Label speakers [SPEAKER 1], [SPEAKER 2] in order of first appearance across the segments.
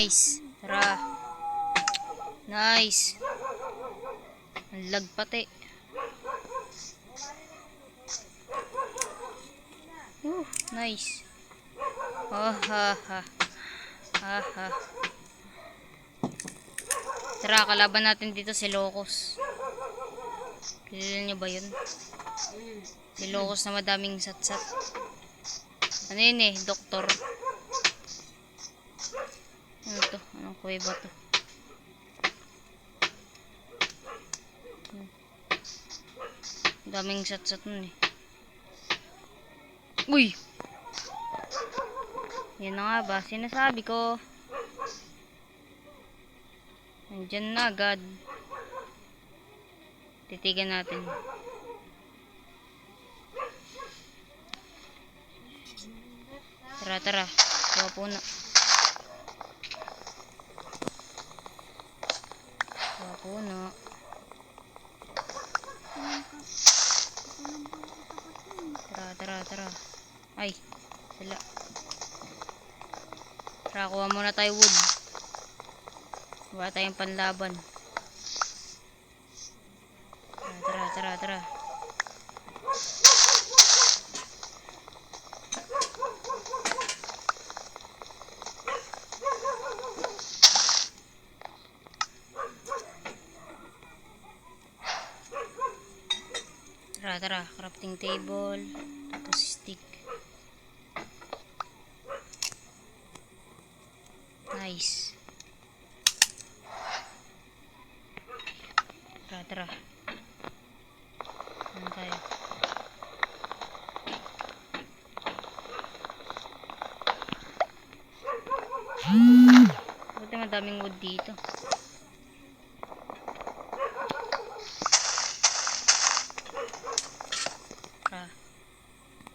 [SPEAKER 1] Nice. Tara. Nice. Ang lag pati. Nice. Oh, ha, ha. Ha, ha. Tara, kalaban natin dito si Locos. Kilala niyo ba yun? Si Locos na madaming satsat. Ano yun eh? Doktor. Ano to? Anong kuweba to? Daming satsat nun eh. Uy! Yan na nga ba? Sinasabi ko. Nandyan na agad. Titigan natin. Tara, tara. Kuha puno. Kuha puno. Tara, tara, tara. Ay, sila. Tara, kuha muna tayo wood. Kuha tayong panlaban. Tara, tara, tara. Tara, tara. Crafting table. Tapos stick. Nice. Tara, tara. Ano tayo? Buti madaming wood dito. Tara.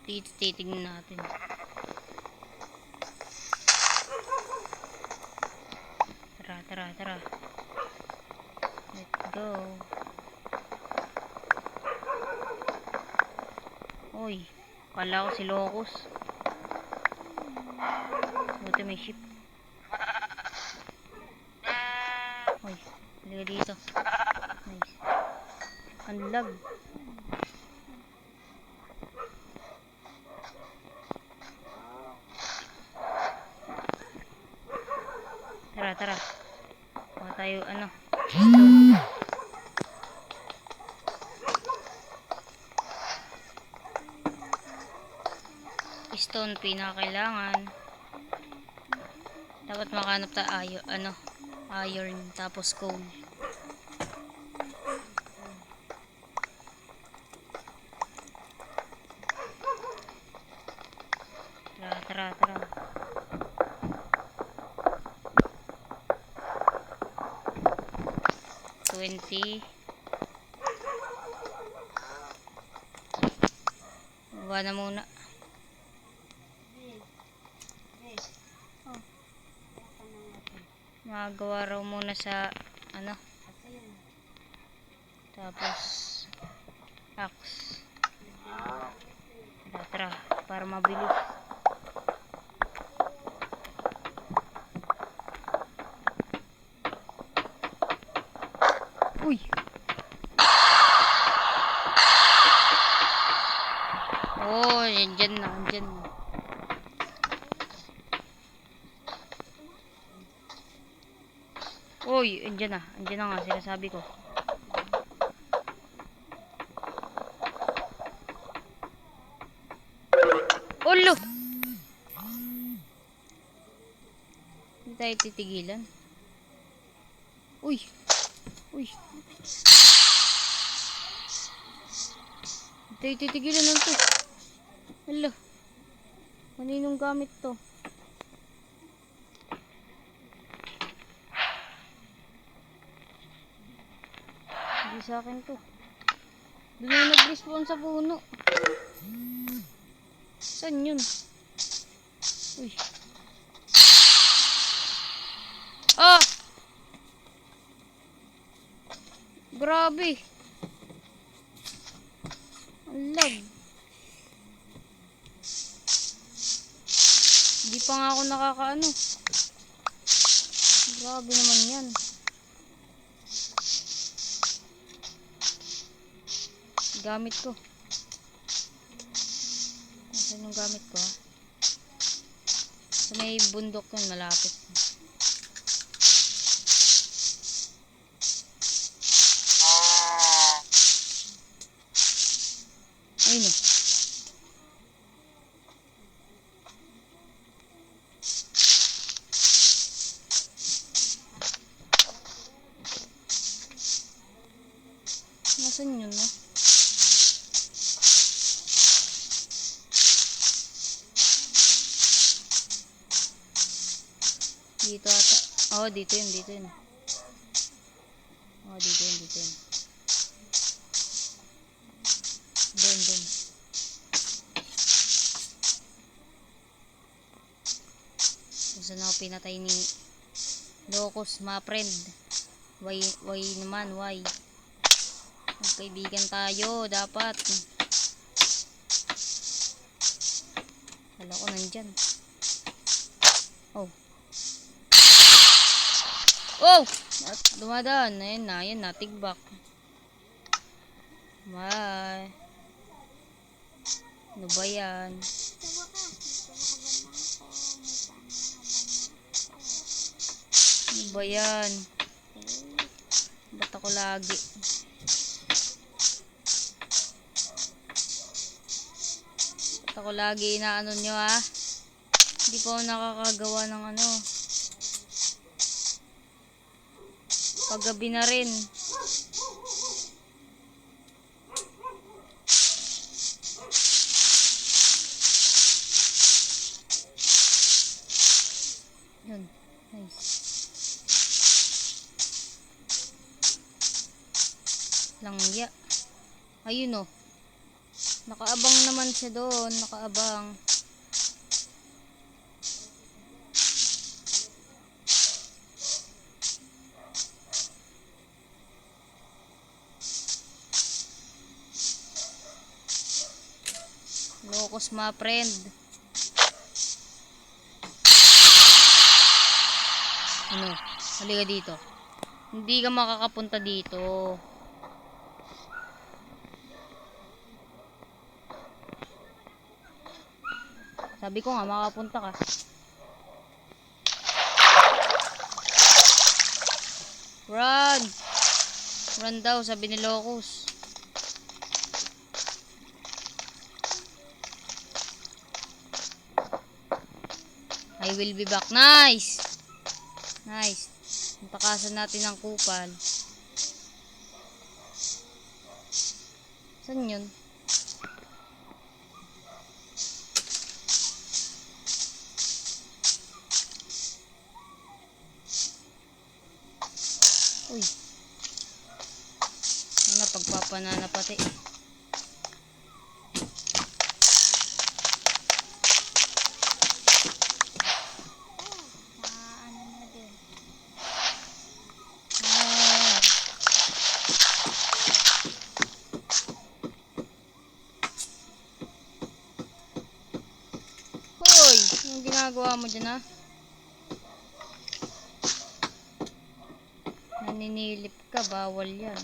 [SPEAKER 1] Dito titignan natin. Tara, tara, tara. Let's go. Uy, kala ko si Locos. Buti may ship. Uy, halika dito. Nice. Ang lag. Tara, tara. Baka tayo, ano, stone. Stone, pinakailangan. Dapat makahanap tayo, ano, iron, tapos coal. Tara, tara, tara. Baba na muna. Magawa raw muna sa ano. Tapos axe. Tara, para mabilis. Uy. Oh, dyan na, dyan na. Uy, andyan na nga, sinasabi ko. Ulo! Hindi tayo titigilan. Uy! Uy! Hindi tayo titigilan lang to. Hala! Kaninong gamit to? Hindi sa akin to. Doon na nag-respawn sa puno. Saan yun? Uy. Ah! Grabe. Ang lag. Hindi pa nga ako nakakaano. Grabe naman yan. Gamit ko. Nasaan yung gamit ko, ha? Sa may bundok yun, malapit. Ayun o. Nasaan yun, no? Dito ata. Oh, dito yun, dito yun. Oh, dito yun, dito yun. Doon, doon. Kung saan ako pinatay ni Locos, mga friend. Why naman, why? Magkaibigan tayo, dapat. Kala ko nandyan. Oh. Oh! At dumadaan. Ayun na, ayun na. Tigbak. Bye. Ano ba yan? Ano ba yan? Ba't ako lagi? Ba't ako lagi inaano nyo, ha? Hindi pa ako nakakagawa ng ano. Paggabi na rin. Yun. Nice. Langya. Ayun o. Nakaabang naman siya doon. Nakaabang. Locos, mga friend. Ano? Halika dito. Hindi ka makakapunta dito. Sabi ko nga, makapunta ka. Run! Run daw, sabi ni Locos. I will be back. Nice! Nice. Takasan natin ang kupal. Saan yun? Uy. Ano, pagpapanana pati. Anong ginagawa mo dyan, ha? Naninilip ka, bawal yan.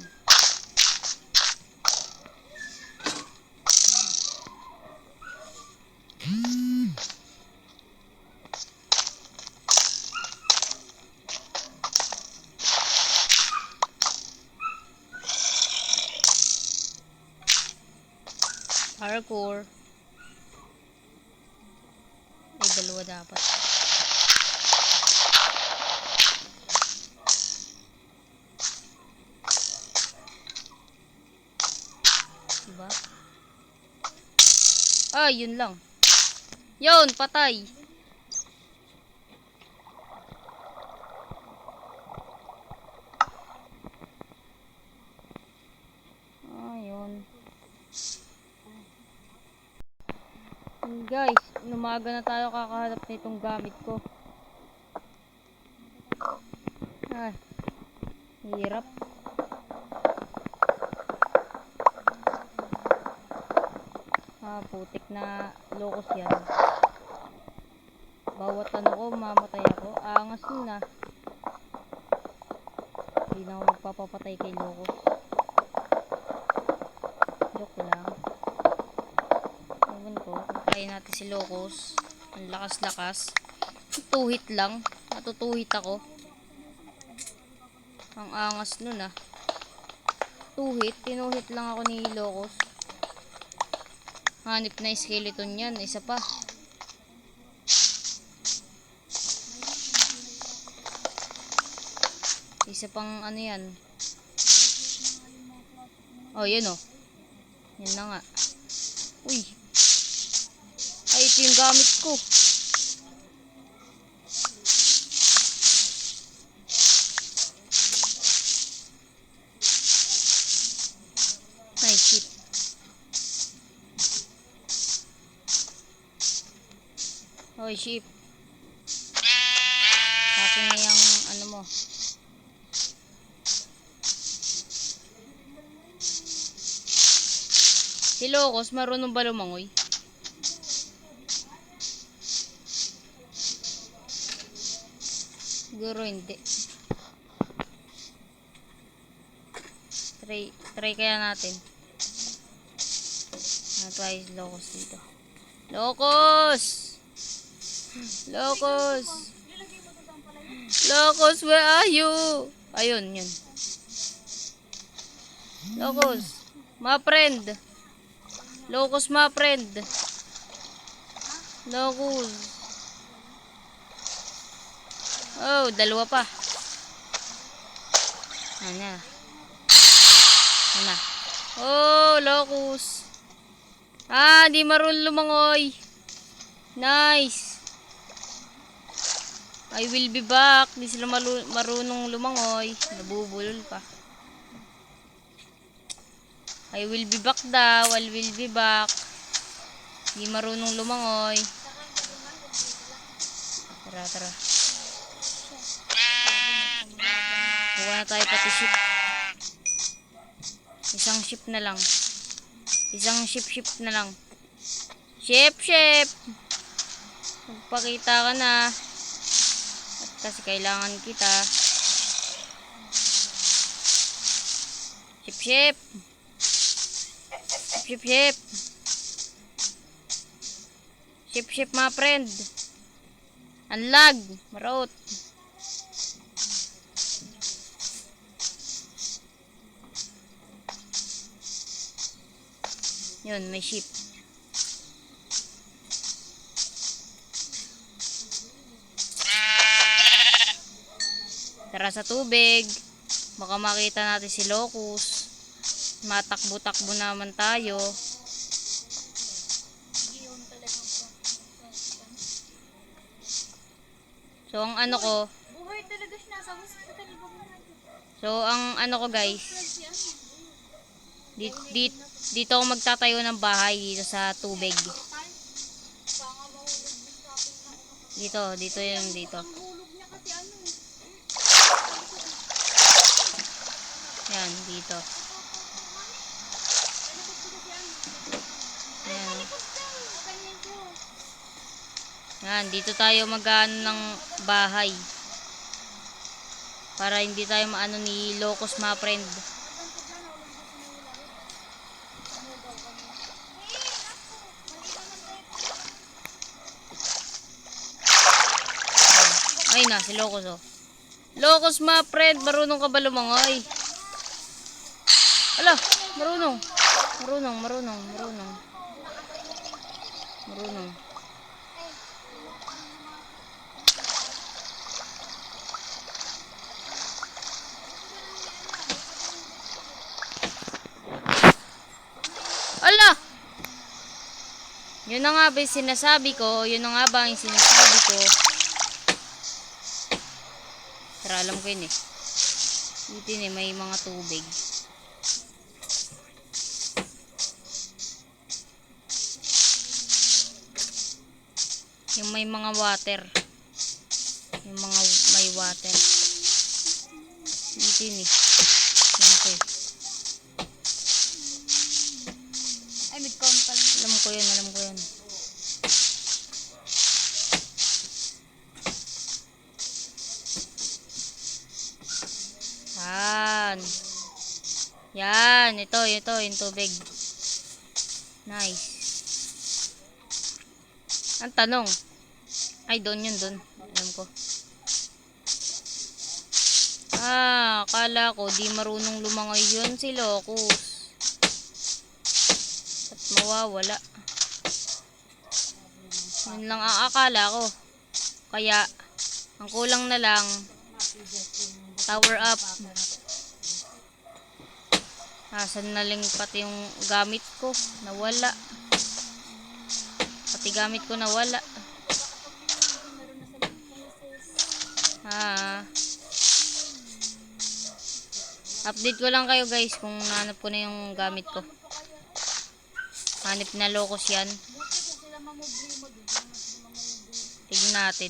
[SPEAKER 1] Parkour. Ay, dalawa dapat. Diba? Ah, yun lang. Yun, patay. Ayun. Guys, umaga na tayo kakahanap nitong gamit ko. Ah, hirap. Ah, putik na Locos yan. Bawat ano ko, mamatay ako. Angas yun, ah. Hindi na ako magpapapatay kay Locos. Joke lang. Ewan ko, patayin natin si Locos. Ang lakas-lakas. Tuhit lang. Natutuhit ako. Ang angas nun ah. Tinuhit lang ako ni Locos. Hanip na skeleton yan. Isa pa. Isa pang ano yan. Oh, yan oh. Yan na nga. Uy. Ay, ito yung gamit ko. Ay, shit. Hoy, ship. Akin na yung ano mo. Si Locos, marunong ba lumangoy? Siguro hindi. Try kaya natin. Ano tayo si Locos dito? Locos! Locos! Locos, where are you? Ayun, yun. Locos, my friend. Locos, my friend. Locos. Oh, dalawa pa. Ano? Ano? Oh, Locos. Ah, di marunong lumangoy. Nice. I will be back. Di sila marunong lumangoy. Nabubulol pa. I will be back daw. I will be back. Di marunong lumangoy. Tara. Buka na tayo pati ship. Isang ship na lang. Isang ship na lang. Ship. Magpakita ka na. At kasi kailangan kita. Ship. Ship, my friend. Unlag. Marot. Yun, may ship. Tara sa tubig. Baka makita natin si Locos. Matakbo-takbo naman tayo. So, ang ano ko. So, ang ano ko guys. Dito ako magtatayo ng bahay dito sa tubig. Dito yun, dito. Yan, dito. Yan, dito tayo mag-ano ng bahay. Para hindi tayo maano ni Locos, my friend. Ay na, si Locos oh. Locos, my friend, marunong ka ba lumangoy? Ala, marunong. Ala! Yun na nga ba yung sinasabi ko? Tara, alam ko yun eh. Dito yun eh, may mga tubig. Yung may mga water. Yung mga may water. Dito yun eh. Alam ko eh. Ay, mid-count pala. Alam ko yun. Yan. Yan. Ito. Yung tubig. Nice. Ang tanong. Ay, doon yun, doon. Alam ko. Akala ko di marunong lumangoy yun si Locus. At mawawala. Yun lang ang akala ko. Kaya, ang kulang na lang, tower up. Asan na lang pati yung gamit ko? Nawala. Pati gamit ko nawala. Update ko lang kayo guys kung nahanap ko na yung gamit ko. Hanip na Locus yan. Tignan natin.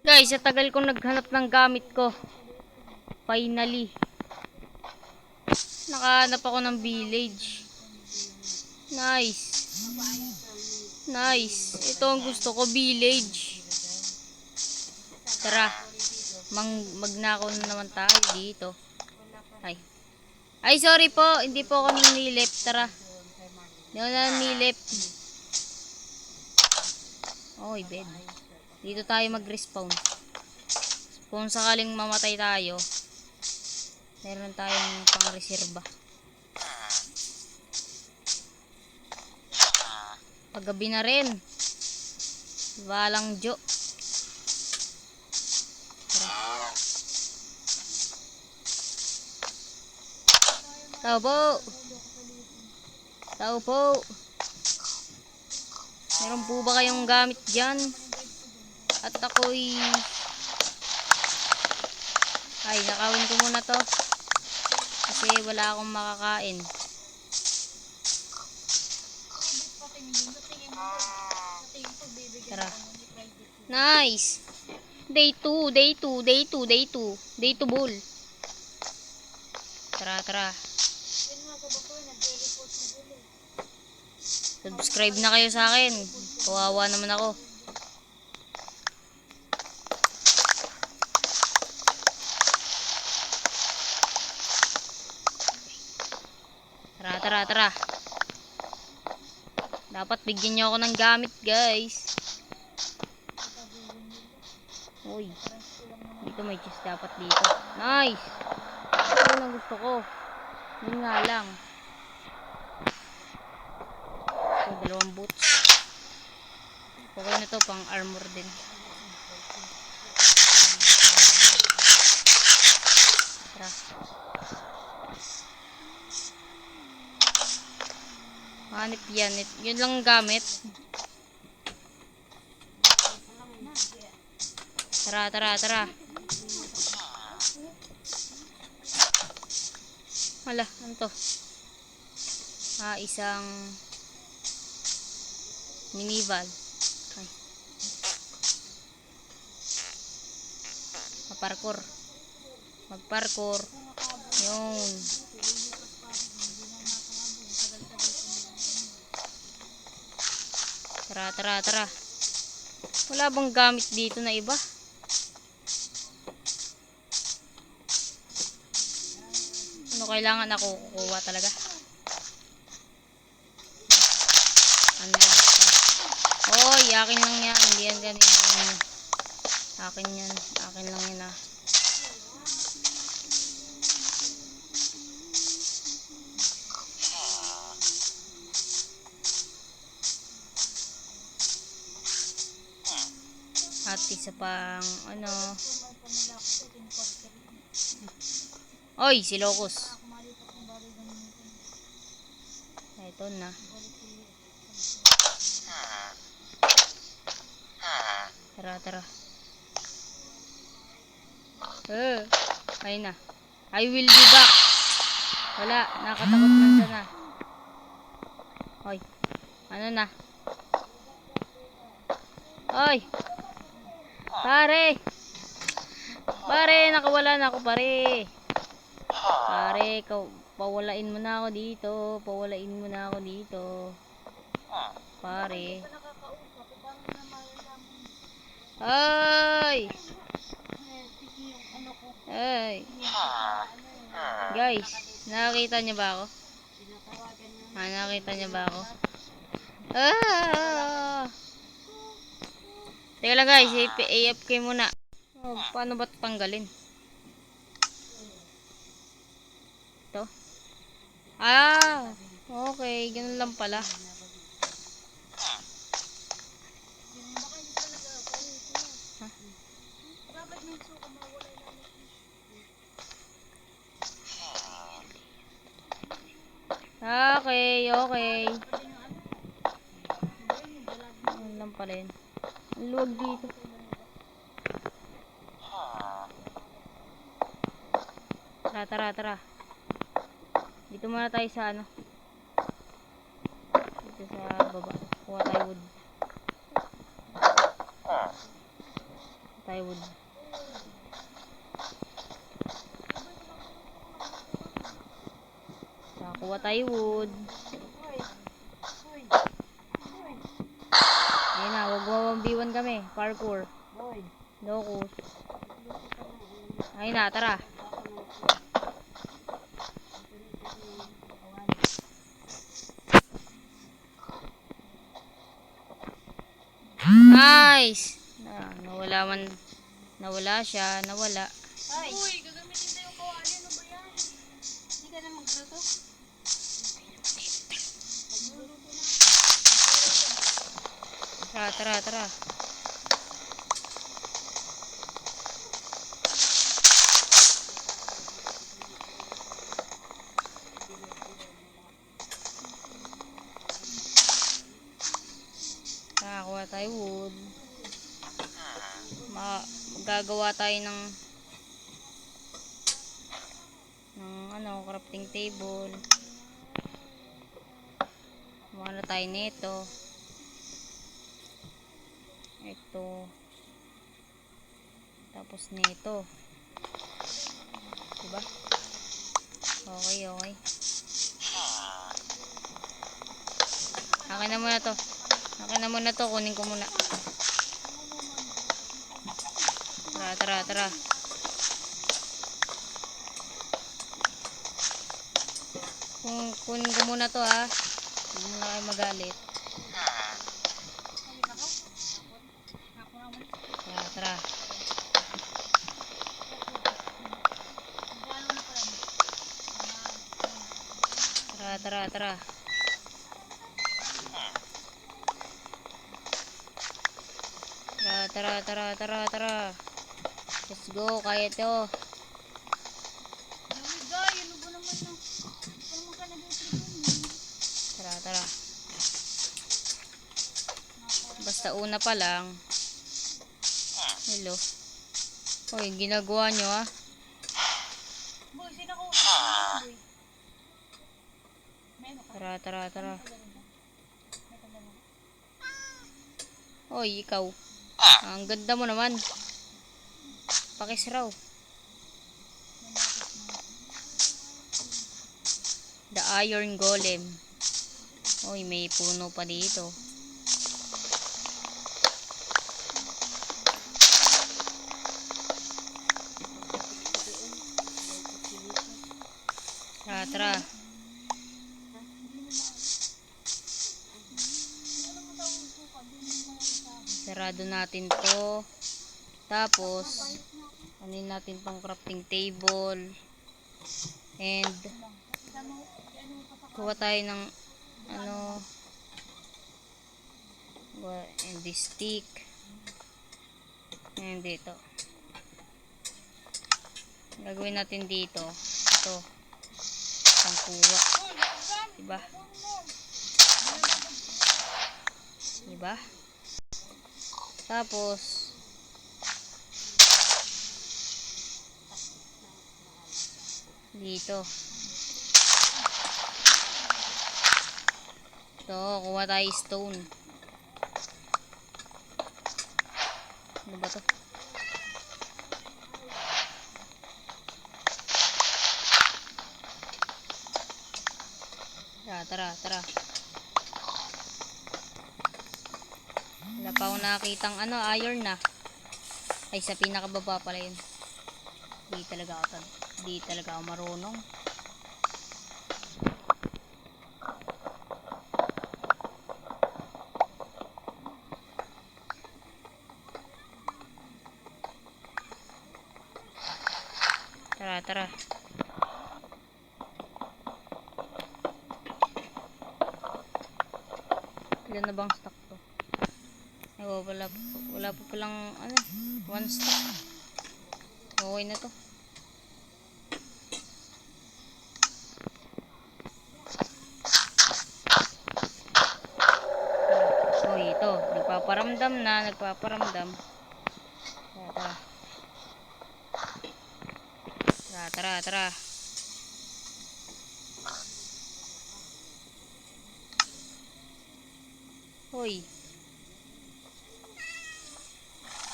[SPEAKER 1] Guys, sa tagal kong naghanap ng gamit ko, finally nakahanap ako ng village. Nice. Ito ang gusto ko, village. Tara, magnakaw na naman tayo dito. Ay, sorry po, hindi po kami nilip. Tara, hindi ko na nilip. Oy, bed. Dito tayo mag-respawn. Kung sakaling mamatay tayo, meron tayong pang-reserba. Paggabi na rin. Walang jo. Tao po. Meron po ba kayong gamit dyan? At ako'y... Ay, nakawin ko muna to. Kasi wala akong makakain. Tara. Nice. Day 2 bull. Tara. Subscribe na kayo sa akin. Kawawa naman ako. Tara. Dapat bigyan nyo ako ng gamit, guys. Uy. Dito may chest dapat dito. Nice. Ito ang gusto ko. Yun nga lang. Ito, 2 boots. Okay na to, pang armor din. Tara. Hanip yan. Yun lang gamit. Tara. Hala, ano to? Isang minivan. Ay. Magparkour. Yun. Tara. Wala bang gamit dito na iba? Ano kailangan ako kukuha talaga? Oy, akin lang yan. Hindi yan ganyan. Akin yan. Akin lang yan ah. At isa pang ano. Oy, si Locus. Ito na. Tara. Ayun na. I will be back. Wala, nakatakot na na. Oy. Ano na? Oy. Pare, nakawala na ako, pare. Pare, Pawalain mo na ako dito. Pawalain mo na ako dito. Pare. Ay! Ay! Guys, nakakita niyo ba ako? Nakakita niyo ba ako? Ah! Teka lang guys, AFK muna. Oh, paano ba tanggalin? Ito? Ah! Okay, ganun lang pala. Okay, okay. Ganun lang pala yun. Ang luwag dito. Tara, tara, tara. Dito muna tayo sa ano. Dito sa baba. Kuha tayo wood. Tayo wood. Kuha tayo wood. Ayun na, wag 1v1 kami. Parkour. Locus. Ayun na, tara. Nice! Nawala siya. Nawala.
[SPEAKER 2] Uy, gagamitin tayo yung kawali. Ano ba yan? Hindi ka na magluto?
[SPEAKER 1] Tara, tara, tara. Nakakuha tayo wood. Gagawa tayo ng ano, crafting table. Kuha na tayo nito. Ito. Tapos nito. Diba? Okay, okay. Akin na muna to. Akin na muna to. Kunin ko muna. Tara, tara, tara. Kunin ko muna to ha. Hindi mo na kayo magalit. Tara, tara. Tara, tara, tara. Tara, tara, tara, tara, tara. Let's go, kaya to. Tara, tara. Basta una pa lang. Hello. Hoy, ginagawa nyo ah. Tara, tara, tara. Hoy, ikaw. Ang ganda mo naman. Pakis raw. The Iron Golem. Hoy, may puno pa dito. Tara, tara. Sarado natin to. Tapos, anin natin pang crafting table. And, kuha tayo ng, ano, and this stick. And dito. Gagawin natin dito. Ito. Pangkuha. Diba? Diba? Tapos, dito. Ito, kuha tayo stone. Ano ba to? Tara, tara, tara. Wala pa ako nakakitang iron na. Ay, sa pinakababa pala yun. Di talaga ako marunong. Tara, tara. Ilan na bang stock to? Ay, wala pa palang one stock. Okay na to. Oh, ito. Nagpaparamdam. Tara, tara. Tara, tara. Hoy.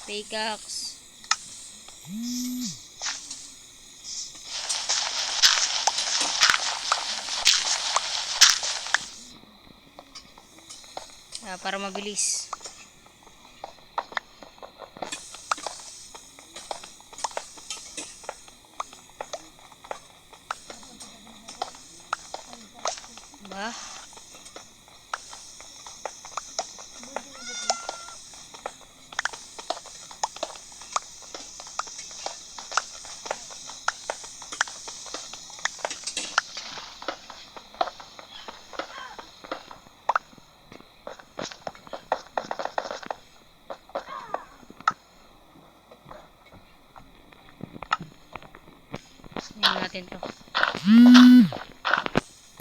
[SPEAKER 1] Pickaxe. Para mabilis. Ba? Tingnan natin to.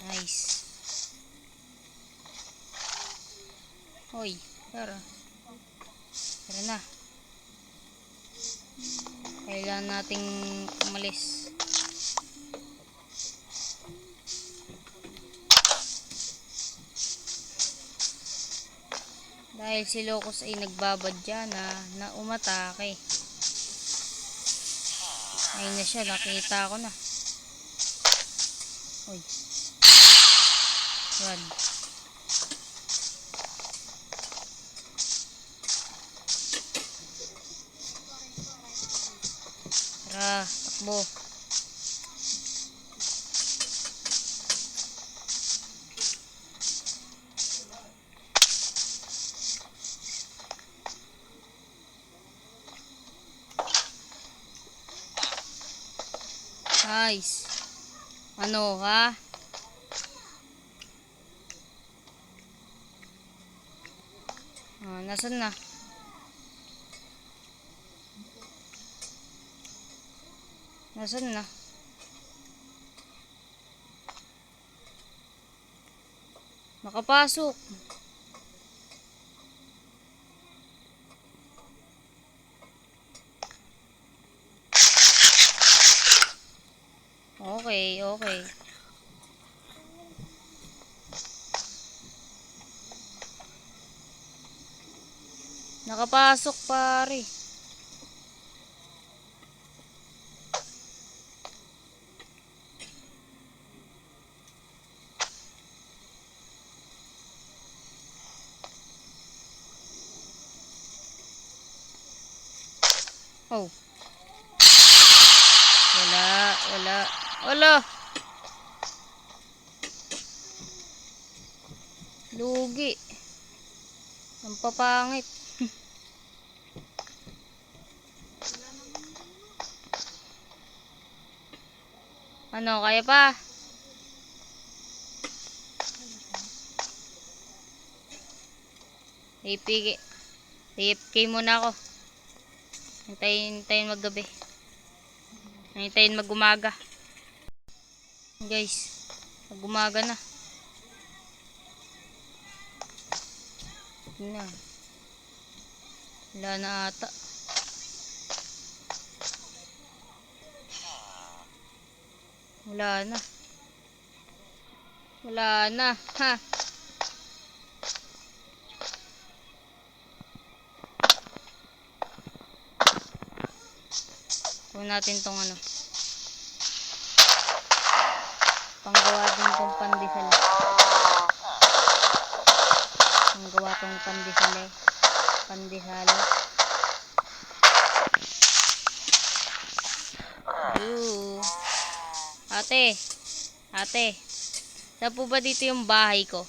[SPEAKER 1] Nice. Hoy, tara. Tara na. Kailangan nating umalis. Dahil si Locos ay nagbabadya na umatake. Ayun na siya, nakita ko na. Uy. Run. Tara, takbo. Nice. Ano, ha? Nasaan na? Nasaan na? Nakapasok. Okay, okay. Nakapasok, pare. Oh. Wala. Lugi. Ang papangit. Ano, kaya pa? AFK muna ako. Hintayin maggabi. Hintayin mag-umaga. Guys, mag-umaga na. Tingnan. Wala na ata. Wala na. Ha. Kunin natin tong panggawa din tong pandesal. ginagawa tong pandesal. Ooh. Ate, saan po ba dito yung bahay ko?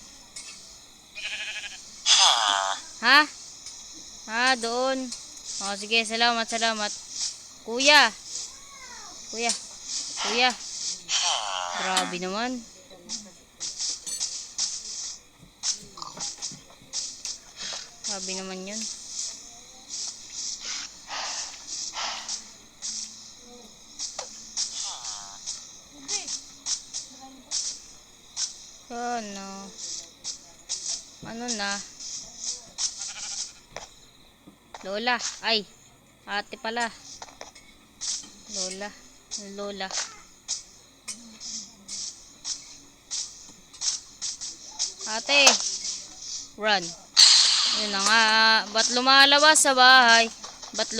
[SPEAKER 1] Ha? Doon. O, sige, salamat. Kuya. Grabe naman. Grabe naman yun. Ano na? Lola. Ay, ate pala. Lola. Ate. Run. Yun na nga. Ba't lumalabas sa bahay? Ba't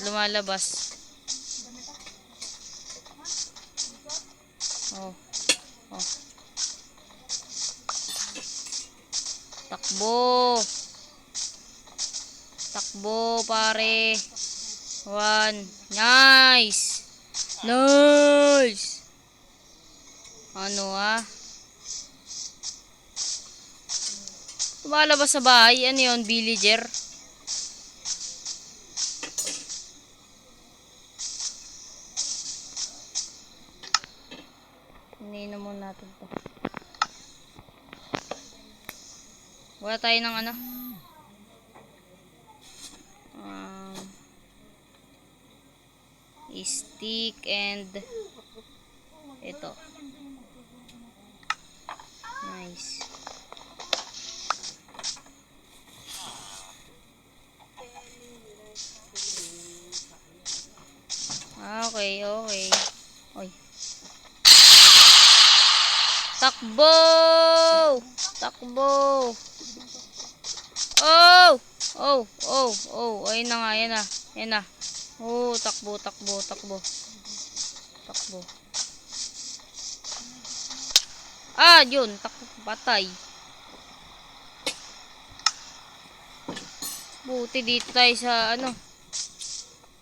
[SPEAKER 1] lumalabas? Oh. Takbo, pare. One. Nice. Ano lumalabas sa bahay. Ano yun? Villager? Ininom muna natin to. Wala tayo ng ano? Stick and ito. Nice. Okay. Oy. Takbo! Oh. Ayun na nga, yan na. Oh, takbo. Yun, takbo, patay. Buti dito tayo sa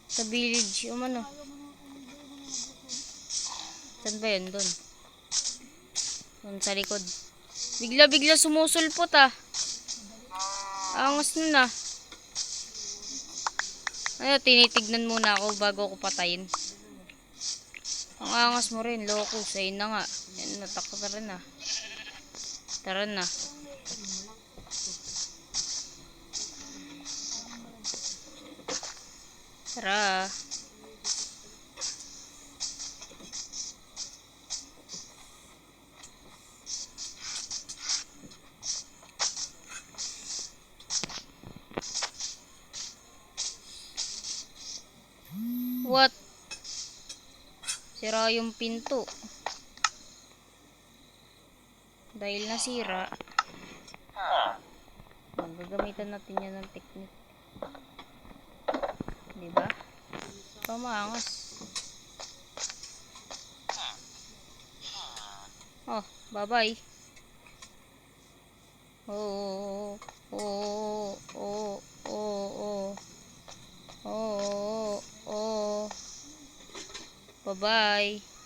[SPEAKER 1] sa village, Saan ba yun? Doon sa likod. Bigla sumusulpot Angas nun tinitignan muna ako bago ako patayin. Ang angas mo rin, locos. Ayun na nga. Yan, natakot na rin Tara na. Tara. What? Sira yung pinto. Dahil nasira, gagamitan natin yan ng technique. Diba? Pamangas. Oh, bye-bye. Oh. Bye-bye.